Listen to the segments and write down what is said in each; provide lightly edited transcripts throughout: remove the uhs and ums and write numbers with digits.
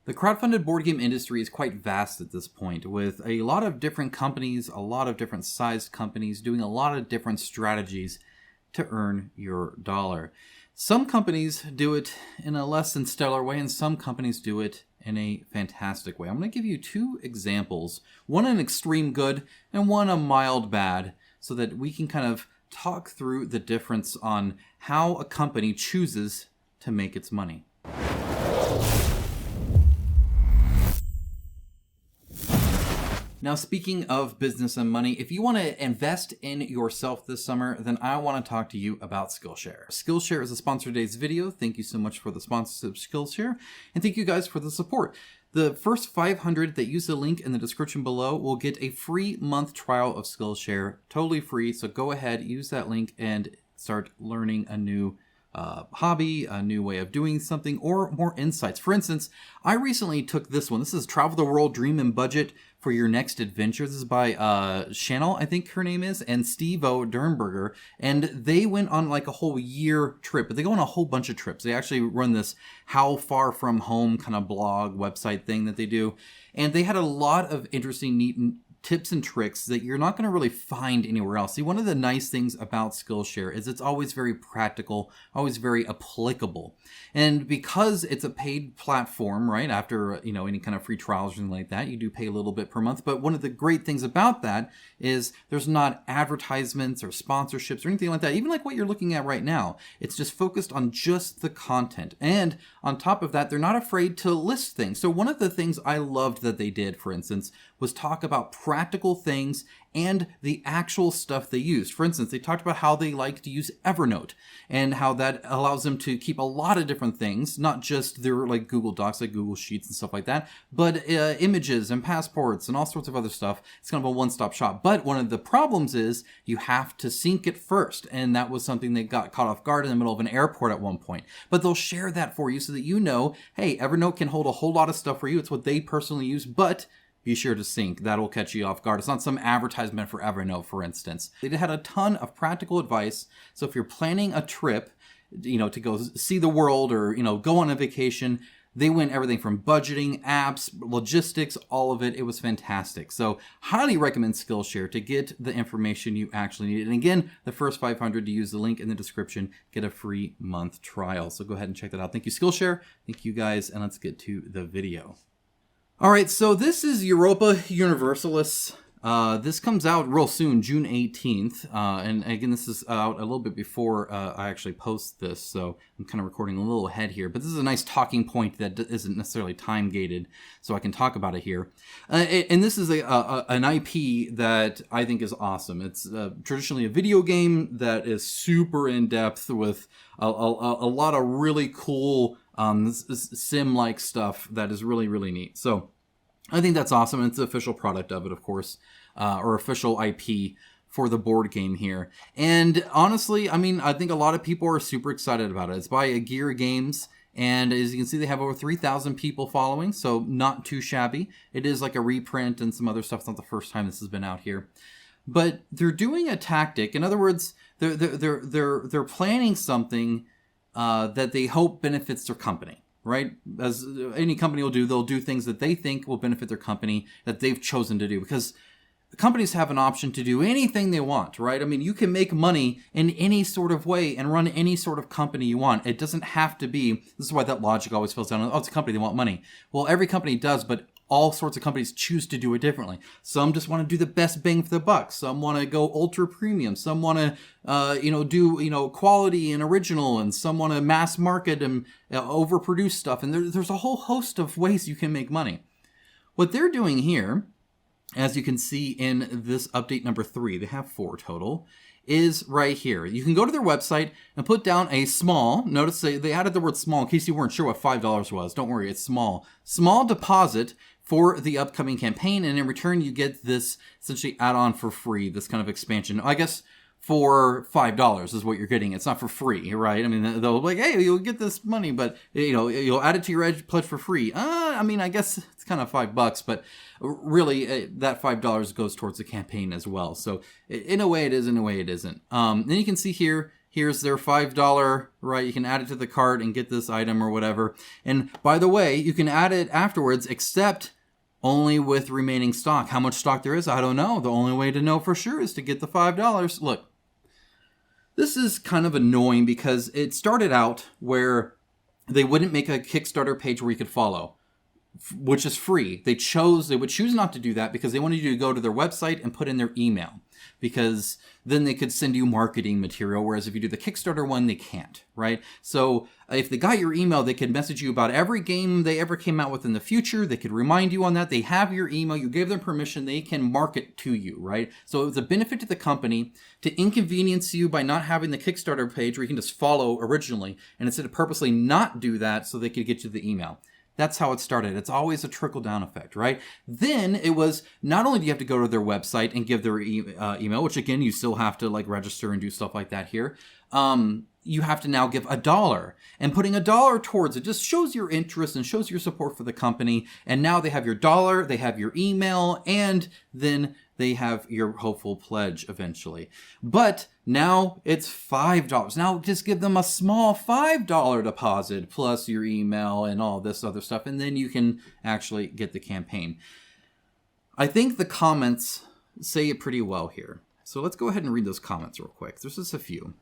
The crowdfunded board game industry is quite vast at this point, with a lot of different companies, a lot of different sized companies doing a lot of different strategies to earn your dollar. Some companies do it in a less than stellar way, and some companies do it in a fantastic way. I'm going to give you two examples, one an extreme good and one a mild bad, so that we can kind of talk through the difference on how a company chooses to make its money. Now, speaking of business and money, if you want to invest in yourself this summer, then I want to talk to you about Skillshare. Skillshare is a sponsor of today's video. Thank you so much for the sponsorship, Skillshare, and thank you guys for the support. The first 500 that use the link in the description below will get a free month trial of Skillshare, totally free. So go ahead, use that link, and start learning a new hobby, a new way of doing something, or more insights. For instance, I recently took this one. This is Travel the World, Dream and Budget for Your Next Adventure. This is by Chanel, I think her name is, and Steve-O Dernberger. And they went on like a whole year trip, but they go on a whole bunch of trips. They actually run this How Far From Home kind of blog website thing that they do. And they had a lot of interesting, neat tips and tricks that you're not going to really find anywhere else. See, one of the nice things about Skillshare is it's always very practical, always very applicable. And because it's a paid platform, right, after, any kind of free trials or anything like that, you do pay a little bit per month. But one of the great things about that is there's not advertisements or sponsorships or anything like that, even like what you're looking at right now. It's just focused on just the content. And on top of that, they're not afraid to list things. So one of the things I loved that they did, for instance, was talk about practical things and the actual stuff they used. For instance, they talked about how they like to use Evernote and how that allows them to keep a lot of different things, not just their like Google Docs, like Google Sheets and stuff like that, but images and passports and all sorts of other stuff. It's kind of a one-stop shop. But one of the problems is you have to sync it first. And that was something that got caught off guard in the middle of an airport at one point. But they'll share that for you so that you know, hey, Evernote can hold a whole lot of stuff for you. It's what they personally use, but be sure to sync. That'll catch you off guard. It's not some advertisement for Evernote, for instance. They had a ton of practical advice. So if you're planning a trip, to go see the world or, go on a vacation, they went everything from budgeting, apps, logistics, all of it. It was fantastic. So highly recommend Skillshare to get the information you actually need. And again, the first 500 to use the link in the description, get a free month trial. So go ahead and check that out. Thank you, Skillshare. Thank you guys. And let's get to the video. All right, so this is Europa Universalis. This comes out real soon, June 18th. And again, this is out a little bit before I actually post this, so I'm kind of recording a little ahead here. But this is a nice talking point that isn't necessarily time-gated, so I can talk about it here. And this is an IP that I think is awesome. It's traditionally a video game that is super in-depth with a lot of really cool sim-like stuff that is really, really neat. So I think that's awesome. It's the official product of it, of course, or official IP for the board game here. And honestly, I think a lot of people are super excited about it. It's by Aegir Games. And as you can see, they have over 3,000 people following, so not too shabby. It is like a reprint and some other stuff. It's not the first time this has been out here. But they're doing a tactic. In other words, they're planning something that they hope benefits their company, right? As any company will do, they'll do things that they think will benefit their company that they've chosen to do, because companies have an option to do anything they want, right? You can make money in any sort of way and run any sort of company you want. It doesn't have to be, this is why that logic always falls down, it's a company, they want money. Well, every company does, but all sorts of companies choose to do it differently. Some just want to do the best bang for the buck. Some want to go ultra premium. Some want to, do, quality and original. And some want to mass market and overproduce stuff. And there's a whole host of ways you can make money. What they're doing here, as you can see in this update number 3, they have 4 total, is right here. You can go to their website and put down a small, notice they added the word small in case you weren't sure what $5 was. Don't worry, it's small. Small deposit for the upcoming campaign, and in return you get this essentially add-on for free, this kind of expansion. I guess for $5 is what you're getting. It's not for free, right? They'll be like, hey, you'll get this money, but you'll add it to your Edge pledge for free. I guess it's kind of $5, but really that $5 goes towards the campaign as well. So in a way it is, in a way it isn't. Then you can see here, Here's their $5, right? You can add it to the cart and get this item or whatever. And by the way, you can add it afterwards, except only with remaining stock. How much stock there is, I don't know. The only way to know for sure is to get the $5. Look, this is kind of annoying because it started out where they wouldn't make a Kickstarter page where you could follow, which is free. They would choose not to do that because they wanted you to go to their website and put in their email, because then they could send you marketing material. Whereas if you do the Kickstarter one, they can't, right? So if they got your email, they could message you about every game they ever came out with in the future. They could remind you on that. They have your email. You gave them permission. They can market to you, right? So it was a benefit to the company to inconvenience you by not having the Kickstarter page where you can just follow originally, and instead of purposely not do that so they could get you the email. That's how it started. It's always a trickle-down effect, right? Then it was, not only do you have to go to their website and give their email, which again, you still have to like register and do stuff like that here. You have to now give $1. And putting $1 towards it just shows your interest and shows your support for the company. And now they have your $1, they have your email, and then they have your hopeful pledge eventually. But now it's $5. Now just give them a small $5 deposit plus your email and all this other stuff, and then you can actually get the campaign. I think the comments say it pretty well here. So let's go ahead and read those comments real quick. There's just a few.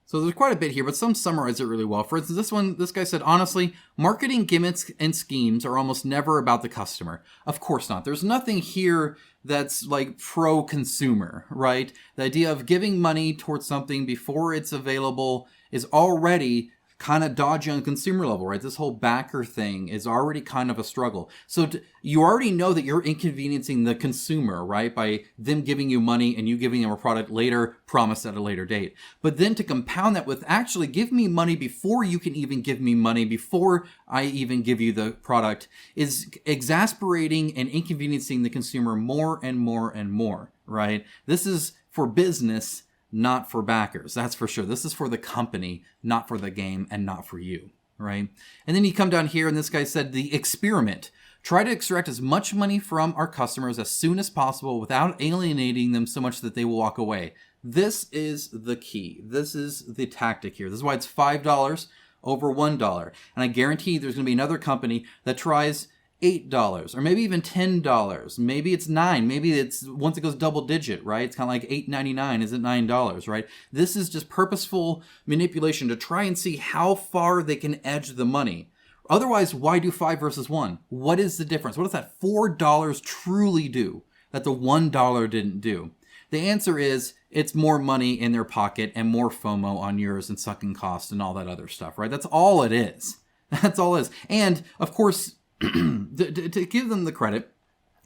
So there's quite a bit here, but some summarize it really well. For instance, this guy said, honestly, marketing gimmicks and schemes are almost never about the customer. Of course not. There's nothing here that's like pro-consumer, right? The idea of giving money towards something before it's available is already kind of dodgy on consumer level, right? This whole backer thing is already kind of a struggle. So you already know that you're inconveniencing the consumer, right? By them giving you money and you giving them a product later, promised at a later date. But then to compound that with actually give me money before you can even give me money, before I even give you the product, is exasperating and inconveniencing the consumer more and more and more, right? This is for business, not for backers. That's for sure. This is for the company, not for the game, and not for you, right? And then you come down here and this guy said, the experiment. Try to extract as much money from our customers as soon as possible without alienating them so much that they will walk away. This is the key. This is the tactic here. This is why it's $5 over $1. And I guarantee there's going to be another company that tries $8 or maybe even $10. Maybe it's $9. Maybe it's once it goes double digit, right? It's kind of like $8.99. Is it $9, right? This is just purposeful manipulation to try and see how far they can edge the money. Otherwise, why do 5 versus 1? What is the difference? What does that $4 truly do that the $1 didn't do? The answer is it's more money in their pocket and more FOMO on yours and sucking costs and all that other stuff, right? That's all it is. That's all it is. And of course, to give them the credit,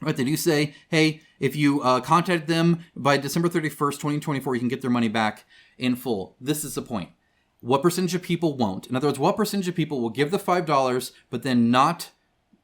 right, they do say, hey, if you contact them by December 31st, 2024, you can get their money back in full. This is the point. What percentage of people won't? In other words, what percentage of people will give the $5 but then not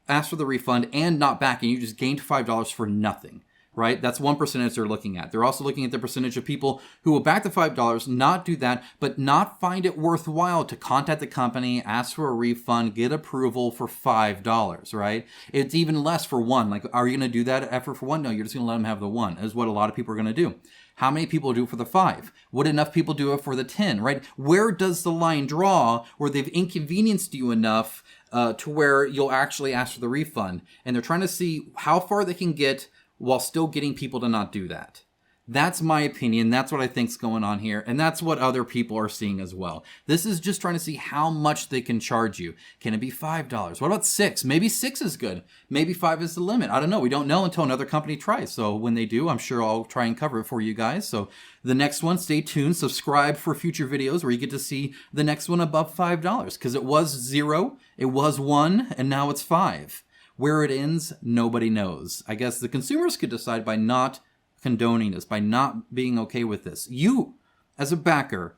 ask for the refund and not back, and you just gained $5 for nothing? Right? That's one percentage they're looking at. They're also looking at the percentage of people who will back the $5, not do that, but not find it worthwhile to contact the company, ask for a refund, get approval for $5, right? It's even less for 1. Like, are you going to do that effort for 1? No, you're just going to let them have the 1, is what a lot of people are going to do. How many people do it for the 5? Would enough people do it for the 10, right? Where does the line draw where they've inconvenienced you enough to where you'll actually ask for the refund? And they're trying to see how far they can get while still getting people to not do that. That's my opinion. That's what I think's going on here. And that's what other people are seeing as well. This is just trying to see how much they can charge you. Can it be $5? What about 6? Maybe 6 is good. Maybe 5 is the limit. I don't know. We don't know until another company tries. So when they do, I'm sure I'll try and cover it for you guys. So the next one, stay tuned. Subscribe for future videos where you get to see the next one above $5. Because it was 0, it was 1, and now it's 5. Where it ends, nobody knows. I guess the consumers could decide by not condoning this, by not being okay with this. You, as a backer,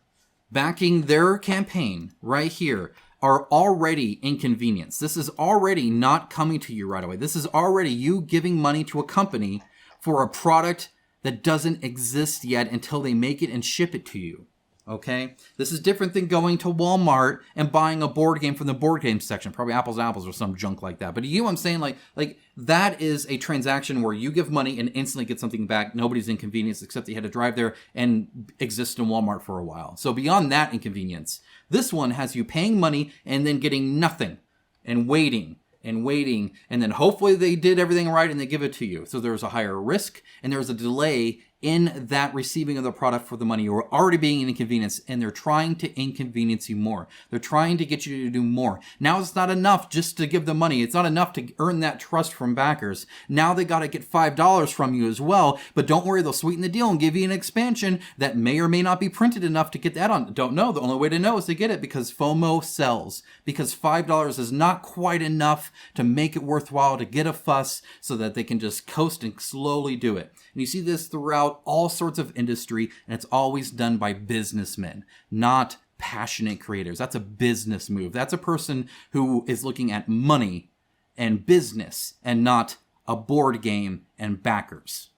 backing their campaign right here, are already inconvenienced. This is already not coming to you right away. This is already you giving money to a company for a product that doesn't exist yet until they make it and ship it to you. Okay? This is different than going to Walmart and buying a board game from the board game section, probably Apples to Apples or some junk like that. But you know what I'm saying? Like that is a transaction where you give money and instantly get something back. Nobody's inconvenienced except you had to drive there and exist in Walmart for a while. So beyond that inconvenience, this one has you paying money and then getting nothing and waiting and waiting, and then hopefully they did everything right and they give it to you. So there's a higher risk and there's a delay in that receiving of the product for the money. You're already being inconvenienced, and they're trying to inconvenience you more. They're trying to get you to do more. Now it's not enough just to give the money. It's not enough to earn that trust from backers. Now they got to get $5 from you as well, but don't worry, they'll sweeten the deal and give you an expansion that may or may not be printed enough to get that on. Don't know. The only way to know is to get it, because FOMO sells. Because $5 is not quite enough to make it worthwhile to get a fuss so that they can just coast and slowly do it. And you see this throughout all sorts of industry, and it's always done by businessmen, not passionate creators. That's a business move. That's a person who is looking at money and business and not a board game and backers.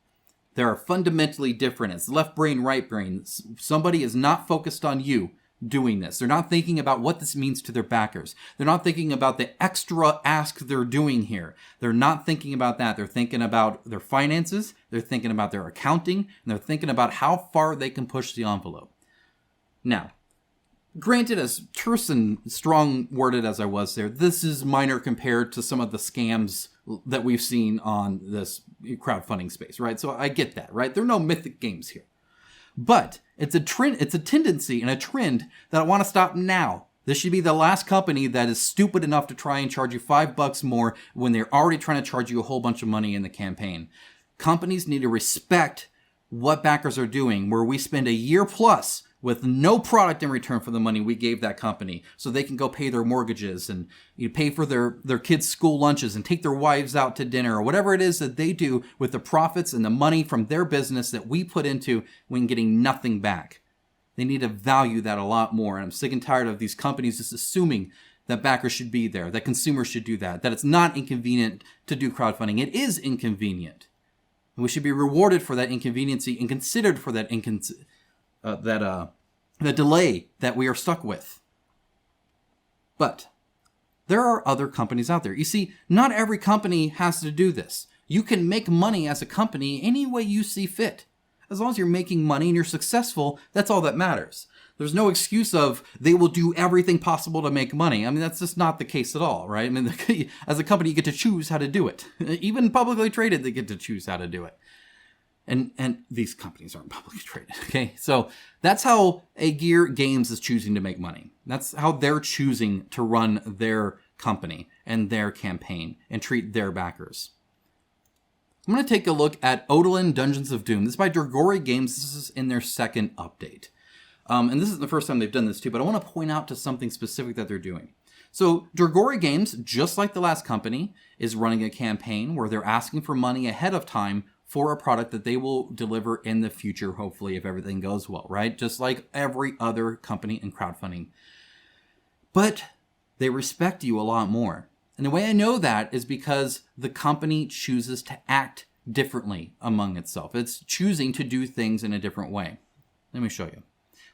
They are fundamentally different. It's left brain, right brain. Somebody is not focused on you doing this. They're not thinking about what this means to their backers. They're not thinking about the extra ask they're doing here. They're not thinking about that. They're thinking about their finances. They're thinking about their accounting. And they're thinking about how far they can push the envelope. Now, granted, as terse and strong worded as I was there, this is minor compared to some of the scams that we've seen on this crowdfunding space, right? So I get that, right? There are no mythic games here. But it's a trend, it's a tendency and a trend that I want to stop now. This should be the last company that is stupid enough to try and charge you $5 more when they're already trying to charge you a whole bunch of money in the campaign. Companies need to respect what backers are doing, where we spend a year plus with no product in return for the money we gave that company, so they can go pay their mortgages and pay for their kids' school lunches and take their wives out to dinner, or whatever it is that they do with the profits and the money from their business that we put into when getting nothing back. They need to value that a lot more. And I'm sick and tired of these companies just assuming that backers should be there, that consumers should do that it's not inconvenient to do crowdfunding. It is inconvenient. And we should be rewarded for that inconveniency and considered for that the delay that we are stuck with. But there are other companies out there. You see, not every company has to do this. You can make money as a company any way you see fit. As long as you're making money and you're successful, that's all that matters. There's no excuse of they will do everything possible to make money. I mean, that's just not the case at all, right? I mean, as a company, you get to choose how to do it. Even publicly traded, they get to choose how to do it. And these companies aren't publicly traded, okay? So that's how Aegir Games is choosing to make money. That's how they're choosing to run their company and their campaign and treat their backers. I'm going to take a look at Odalin Dungeons of Doom. This is by Dragori Games. This is in their second update. And this is the first time they've done this too, but I want to point out to something specific that they're doing. So Dragori Games, just like the last company, is running a campaign where they're asking for money ahead of time for a product that they will deliver in the future, hopefully, if everything goes well, right? Just like every other company in crowdfunding. But they respect you a lot more. And the way I know that is because the company chooses to act differently among itself. It's choosing to do things in a different way. Let me show you.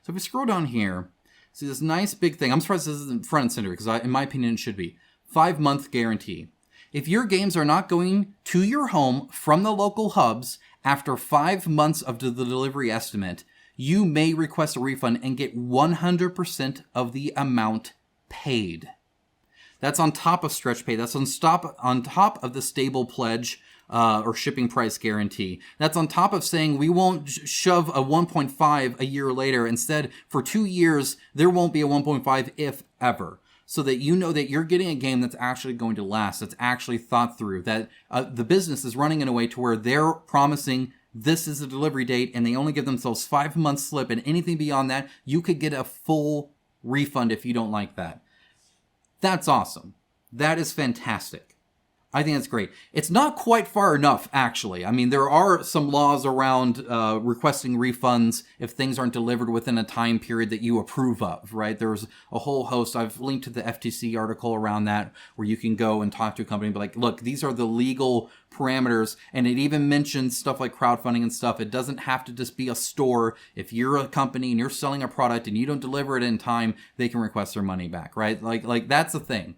So if we scroll down here, see this nice big thing. I'm surprised this isn't front and center, because in my opinion, it should be. 5-month guarantee. If your games are not going to your home from the local hubs after 5 months of the delivery estimate, you may request a refund and get 100% of the amount paid. That's on top of stretch pay. That's on top of the stable pledge or shipping price guarantee. That's on top of saying we won't shove a 1.5 a year later. Instead, for 2 years, there won't be a 1.5 if ever. So that you know that you're getting a game that's actually going to last, that's actually thought through, that the business is running in a way to where they're promising this is the delivery date and they only give themselves 5 months slip, and anything beyond that, you could get a full refund if you don't like that. That's awesome. That is fantastic. I think that's great. It's not quite far enough, actually. I mean, there are some laws around requesting refunds if things aren't delivered within a time period that you approve of, right? There's a whole host. I've linked to the FTC article around that where you can go and talk to a company and be like, look, these are the legal parameters. And it even mentions stuff like crowdfunding and stuff. It doesn't have to just be a store. If you're a company and you're selling a product and you don't deliver it in time, they can request their money back, right? Like that's the thing.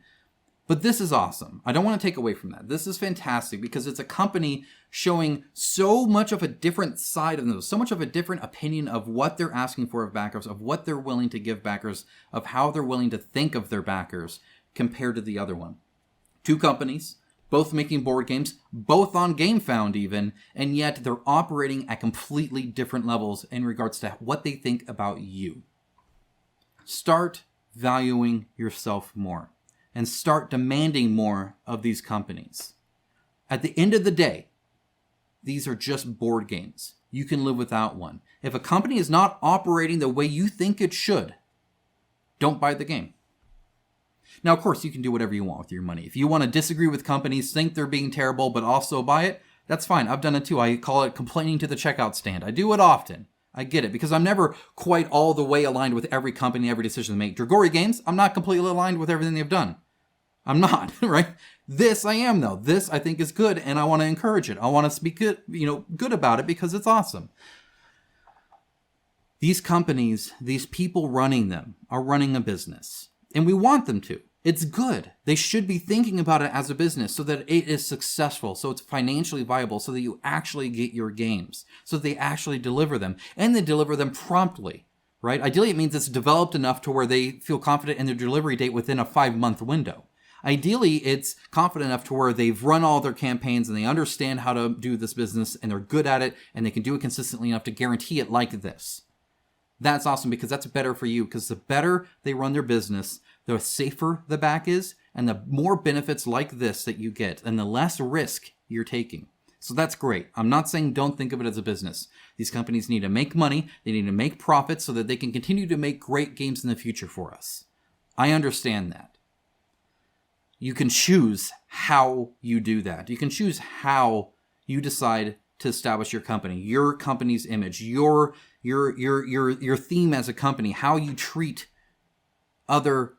But this is awesome. I don't want to take away from that. This is fantastic because it's a company showing so much of a different side of them, so much of a different opinion of what they're asking for of backers, of what they're willing to give backers, of how they're willing to think of their backers compared to the other one. Two companies, both making board games, both on GameFound even, and yet they're operating at completely different levels in regards to what they think about you. Start valuing yourself more. And start demanding more of these companies. At the end of the day, these are just board games. You can live without one. If a company is not operating the way you think it should, don't buy the game. Now, of course, you can do whatever you want with your money. If you want to disagree with companies, think they're being terrible, but also buy it, that's fine. I've done it too. I call it complaining to the checkout stand. I do it often. I get it because I'm never quite all the way aligned with every company, every decision they make. Dragori Games, I'm not completely aligned with everything they've done. I'm not, right? This I am though. This I think is good and I want to encourage it. I want to speak good, good about it because it's awesome. These companies, these people running them are running a business and we want them to. It's good. They should be thinking about it as a business so that it is successful, so it's financially viable, so that you actually get your games, so that they actually deliver them and they deliver them promptly. Right? Ideally, it means it's developed enough to where they feel confident in their delivery date within a 5-month window. Ideally, it's confident enough to where they've run all their campaigns and they understand how to do this business and they're good at it and they can do it consistently enough to guarantee it like this. That's awesome because that's better for you because the better they run their business, the safer the back is and the more benefits like this that you get and the less risk you're taking. So that's great. I'm not saying don't think of it as a business. These companies need to make money. They need to make profits so that they can continue to make great games in the future for us. I understand that. You can choose how you do that. You can choose how you decide to establish your company, your company's image, your theme as a company, how you treat other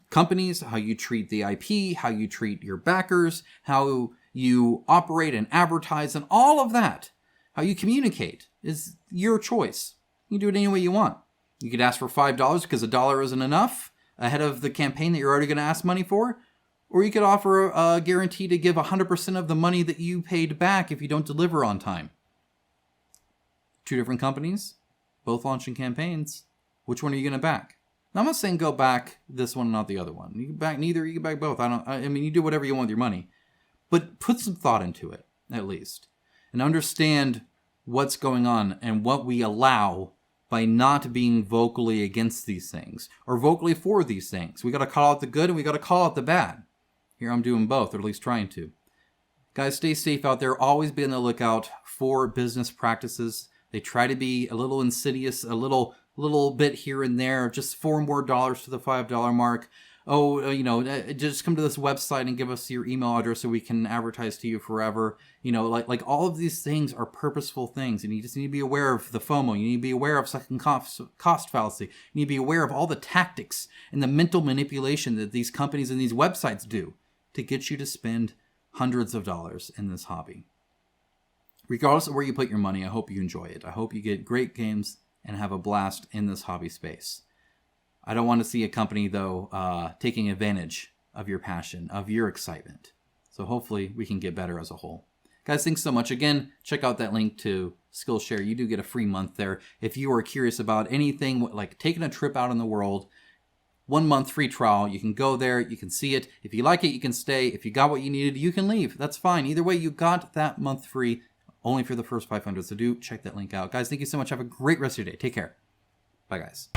companies, how you treat the IP, how you treat your backers, how you operate and advertise, and all of that. How you communicate is your choice. You can do it any way you want. You could ask for $5 because $1 isn't enough ahead of the campaign that you're already going to ask money for. Or you could offer a guarantee to give 100% of the money that you paid back if you don't deliver on time. Two different companies, both launching campaigns. Which one are you going to back? Now, I'm not saying go back this one and not the other one. You can back neither, you can back both. I mean, you do whatever you want with your money. But put some thought into it, at least. And understand what's going on and what we allow by not being vocally against these things. Or vocally for these things. We got to call out the good and we got to call out the bad. Here I'm doing both, or at least trying to. Guys, stay safe out there. Always be on the lookout for business practices. They try to be a little insidious, a little bit here and there, just $4 more to the $5 mark. Oh, just come to this website and give us your email address so we can advertise to you forever. Like all of these things are purposeful things, and you just need to be aware of the FOMO. You need to be aware of second cost fallacy. You need to be aware of all the tactics and the mental manipulation that these companies and these websites do to get you to spend hundreds of dollars in this hobby. Regardless of where you put your money, I hope you enjoy it. I hope you get great games and have a blast in this hobby space. I don't want to see a company, though, taking advantage of your passion, of your excitement. So hopefully we can get better as a whole. Guys, thanks so much. Again, check out that link to Skillshare. You do get a free month there. If you are curious about anything like taking a trip out in the world, 1 month free trial. You can go there. You can see it. If you like it, you can stay. If you got what you needed, you can leave. That's fine. Either way, you got that month free only for the first 500. So do check that link out. Guys, thank you so much. Have a great rest of your day. Take care. Bye, guys.